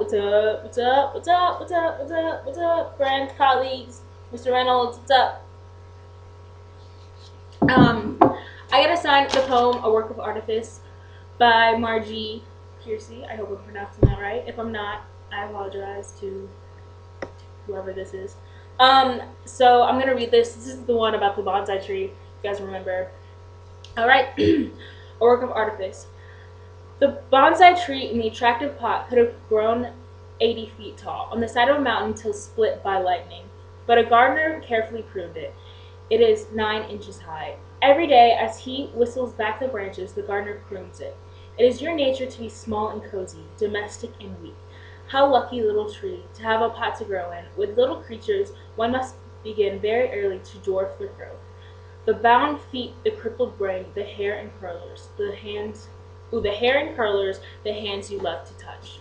What's up? What's up? What's up? What's up? What's up? What's up, friends, colleagues, Mr. Reynolds? What's up? I got assigned the poem "A Work of Artifice" by Margie Piercy. I hope I'm pronouncing that right. If I'm not, I apologize to whoever this is. So I'm gonna read this. This is the one about the bonsai tree. If you guys remember. All right. A Work of Artifice. The bonsai tree in the attractive pot could have grown 80 feet tall on the side of a mountain till split by lightning. But a gardener carefully pruned it. It is 9 inches high. Every day, as he whistles back the branches, the gardener prunes it. It is your nature to be small and cozy, domestic and weak. How lucky, little tree, to have a pot to grow in. With little creatures, one must begin very early to dwarf their growth. The bound feet, the crippled brain, the hair and curlers, the hands the hands you love to touch.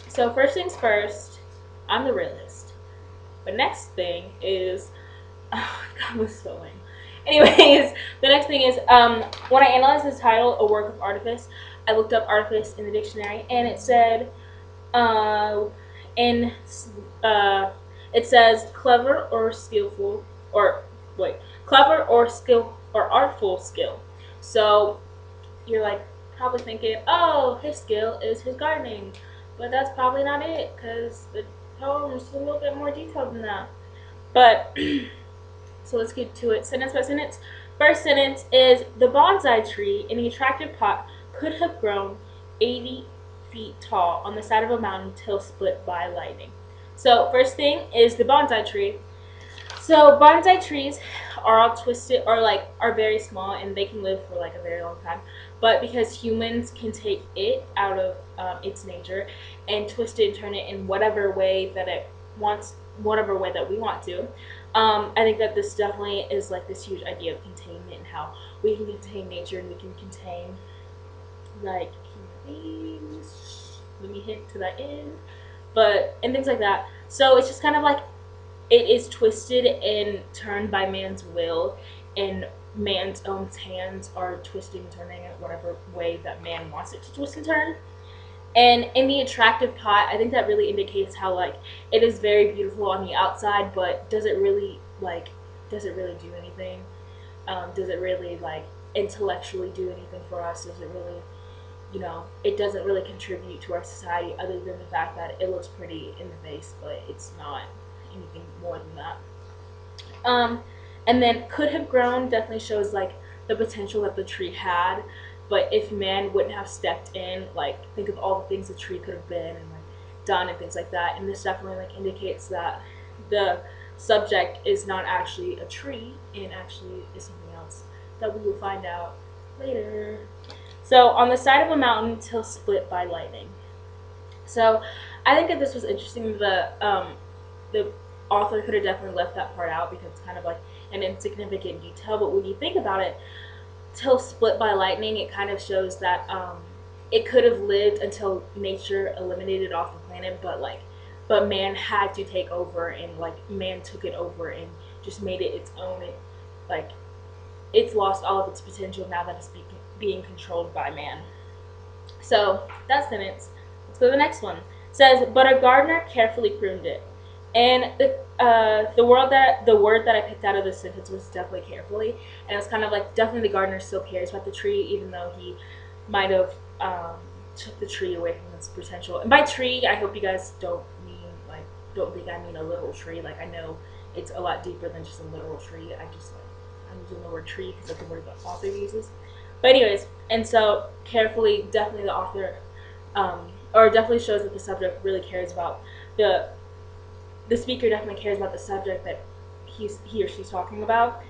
So first things first, I'm the realist. But next thing is, oh God, was spelling. Anyways, the next thing is, when I analyzed this title, A Work of Artifice, I looked up artifice in the dictionary, and it said, in it says clever or skillful, or wait, clever or skill or artful skill. So you're like probably thinking, oh, his skill is his gardening, but that's probably not it because the poem is a little bit more detailed than that. But so let's get to it, sentence by sentence. First sentence is the bonsai tree in the attractive pot could have grown 80 feet tall on the side of a mountain till split by lightning. So first thing is the bonsai tree. So bonsai trees are all twisted, or like are very small, and they can live for like a very long time. But because humans can take it out of its nature and twist it and turn it in whatever way that it wants, whatever way that we want to, I think that this definitely is like this huge idea of containment and how we can contain nature and we can contain like human beings. Let me hint to that end, but and things like that. So it's just kind of like it is twisted and turned by man's will, and man's own hands are twisting and turning it whatever way that man wants it to twist and turn. And in the attractive pot, I think that really indicates how like it is very beautiful on the outside, but does it really do anything? Does it really like intellectually do anything for us? Does it really, it doesn't really contribute to our society other than the fact that it looks pretty in the face, but it's not anything more than that. And then could have grown definitely shows like the potential that the tree had, but if man wouldn't have stepped in, like think of all the things the tree could have been and like done and things like that. And this definitely like indicates that the subject is not actually a tree and actually is something else that we will find out later. So on the side of a mountain till split by lightning. So I think that this was interesting. The author could have definitely left that part out because it's kind of like an insignificant detail, but when you think about it, till split by lightning, it kind of shows that it could have lived until nature eliminated it off the planet, but man had to take over, and like man took it over and just made it its own. Like it's lost all of its potential now that it's being controlled by man. So that sentence. Let's go to the next one. It says, but a gardener carefully pruned it. And the word that I picked out of this sentence was definitely carefully, and it's kind of like definitely the gardener still cares about the tree, even though he might have took the tree away from its potential. And by tree, I hope you guys don't think I mean a literal tree. Like I know it's a lot deeper than just a literal tree. I'm using the word tree because that's the word the author uses. But anyways, and so carefully, definitely the author, or definitely shows that the subject really cares about the speaker definitely cares about the subject that he or she's talking about.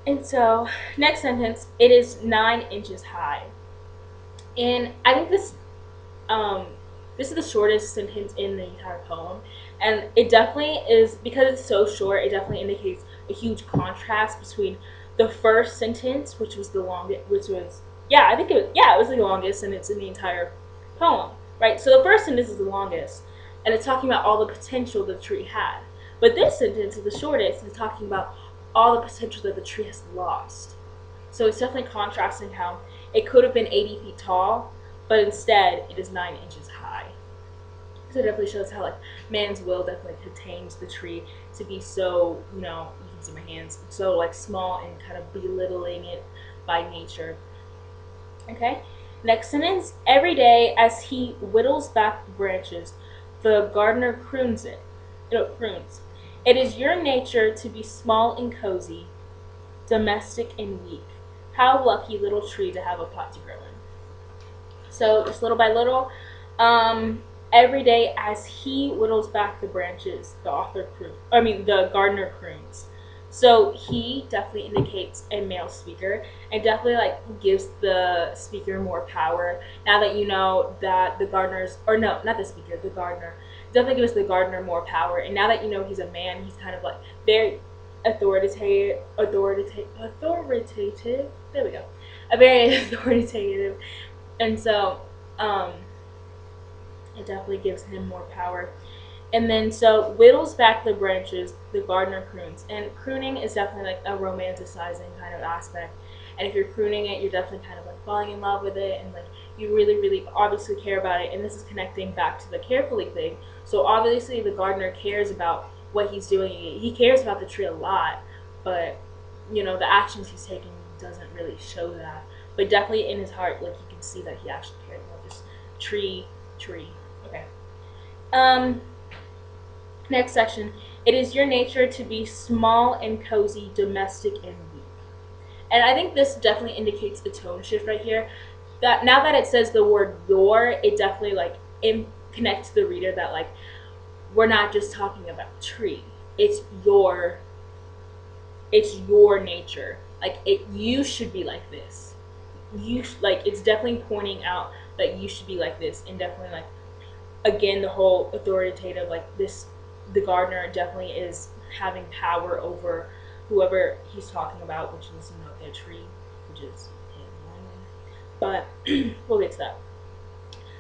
And so, next sentence, it is 9 inches high. And I think this is the shortest sentence in the entire poem. And it definitely is, because it's so short, it definitely indicates a huge contrast between the first sentence, which was the longest, it was the longest sentence in the entire poem, right? So the first sentence is the longest, and it's talking about all the potential the tree had. But this sentence is the shortest, and it's talking about all the potential that the tree has lost. So it's definitely contrasting how it could have been 80 feet tall, but instead it is 9 inches high. So it definitely shows how like man's will definitely contains the tree to be so, you know, you can see my hands, so like small and kind of belittling it by nature. Okay. Next sentence. Every day as he whittles back the branches, the gardener croons it. Croons. It is your nature to be small and cozy, domestic and weak. How lucky little tree to have a pot to grow in. So just little by little, every day as he whittles back the branches, the gardener croons. So he definitely indicates a male speaker and definitely like gives the speaker more power. Now that you know that the gardener's, or no, not the speaker, the gardener, definitely gives the gardener more power. And now that you know he's a man, he's kind of like very authoritative. There we go. A very authoritative, and so um, it definitely gives him more power. And then so whittles back the branches, the gardener croons. And crooning is definitely like a romanticizing kind of aspect. And if you're crooning it, you're definitely kind of like falling in love with it and like you really, really obviously care about it. And this is connecting back to the carefully thing. So obviously the gardener cares about what he's doing. He cares about the tree a lot, but you know, the actions he's taking doesn't really show that. But definitely in his heart, like you can see that he actually cares about this tree. Okay. Um, Next section. It is your nature to be small and cozy, domestic and weak. And I think this definitely indicates a tone shift right here. That now that it says the word your, it definitely like connects the reader that like we're not just talking about tree. It's your nature. Like you should be like this. Like it's definitely pointing out that you should be like this, and definitely like again the whole authoritative like this, the gardener definitely is having power over whoever he's talking about, which is, you know, their tree, which is him. But we'll get to that.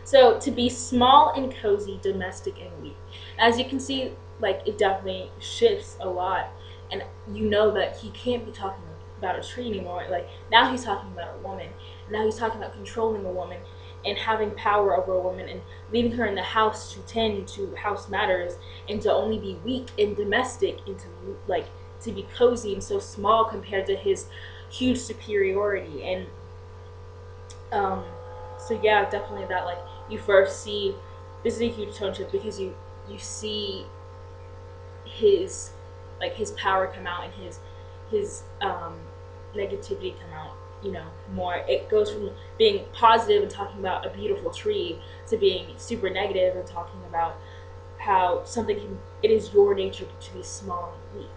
So to be small and cozy, domestic and weak. As you can see, like it definitely shifts a lot, and you know that he can't be talking about a tree anymore. Like now he's talking about a woman. Now he's talking about controlling a woman and having power over a woman and leaving her in the house to tend to house matters and to only be weak and domestic and to like to be cozy and so small compared to his huge superiority. And so yeah, definitely that like you first see this is a huge tone shift because you see his like his power come out and his negativity come out, you know, more. It goes from being positive and talking about a beautiful tree to being super negative and talking about how it is your nature to be small and weak.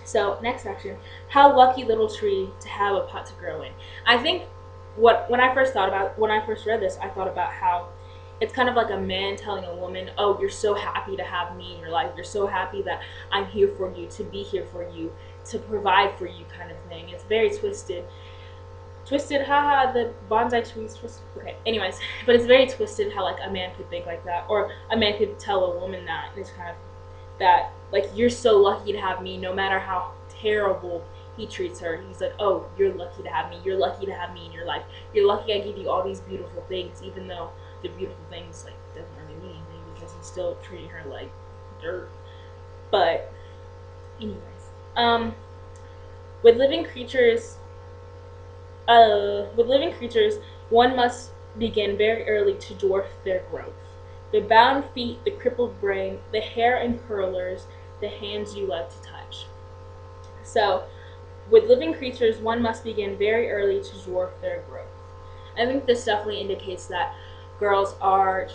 So next section, how lucky little tree to have a pot to grow in. I think when I first read this, I thought about how it's kind of like a man telling a woman, "Oh, you're so happy to have me in your life. You're so happy that I'm here for you, to be here for you, to provide for you," kind of thing. It's very twisted. Twisted, haha, the bonsai tree is twisted. Okay, anyways, but it's very twisted how like a man could think like that, or a man could tell a woman that. And it's kind of that like you're so lucky to have me, no matter how terrible he treats her. He's like, "Oh, you're lucky to have me. You're lucky to have me in your life. You're lucky I give you all these beautiful things," even though the beautiful things like doesn't really mean anything because he's still treating her like dirt. But anyways, with living creatures, one must begin very early to dwarf their growth. The bound feet, the crippled brain, the hair and curlers, the hands you love to touch. So, with living creatures, one must begin very early to dwarf their growth. I think this definitely indicates that girls are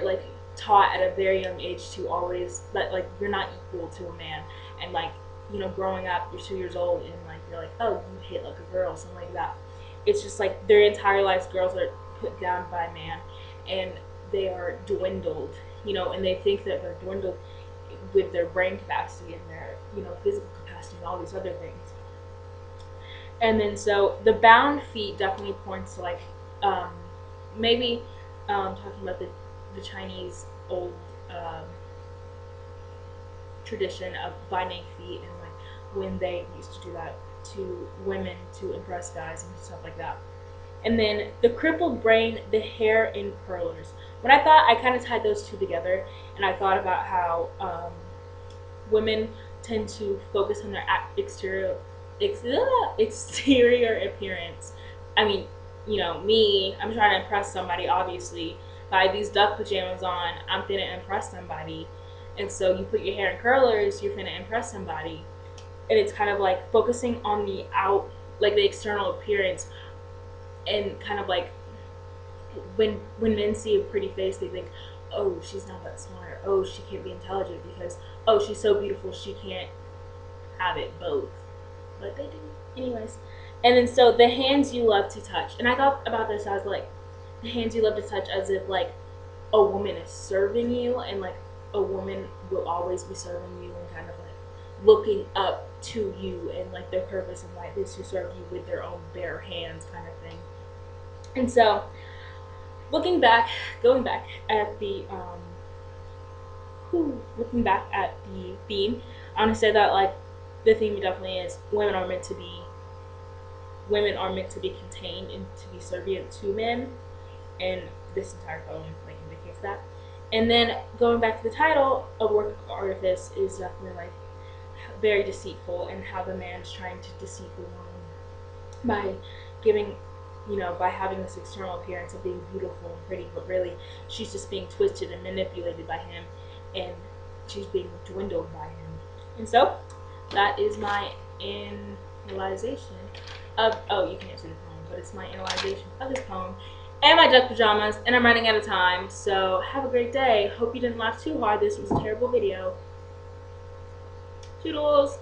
like taught at a very young age to always that like you're not equal to a man, and like, you know, growing up you're 2 years old and like you're like, "Oh, you hit like a girl," something like that. It's just like their entire lives girls are put down by man and they are dwindled, you know, and they think that they're dwindled with their brain capacity and their, you know, physical capacity and all these other things. And then so the bound feet definitely points to like maybe talking about the Chinese old tradition of binding feet and like when they used to do that to women to impress guys and stuff like that. And then the crippled brain, the hair and curlers. when I kind of tied those two together, and I thought about how women tend to focus on their exterior appearance. I mean, you know, me, I'm trying to impress somebody, obviously. By these duck pajamas on, I'm finna impress somebody. And so you put your hair in curlers, you're finna impress somebody. And it's kind of like focusing on the like the external appearance, and kind of like when men see a pretty face, they think, oh, she's not that smart. Oh, she can't be intelligent because, oh, she's so beautiful, she can't have it both. But they do. Anyways. And then so the hands you love to touch. And I thought about this as like the hands you love to touch as if like a woman is serving you, and like a woman will always be serving you and kind of like looking up to you, and like their purpose in life is to serve you with their own bare hands kind of thing. And so going back at the looking back at the theme, I want to say that like the theme definitely is women are meant to be contained and to be subservient to men, and this entire poem like indicates that. And then going back to the title of Work of Artifice is definitely like very deceitful, and how the man's trying to deceive the woman by giving, you know, by having this external appearance of being beautiful and pretty, but really she's just being twisted and manipulated by him, and she's being dwindled by him. And so that is my analyzation of, oh, you can't see the poem, but it's my analyzation of this poem and my duck pajamas, and I'm running out of time, so have a great day. Hope you didn't laugh too hard. This was a terrible video. Toodles!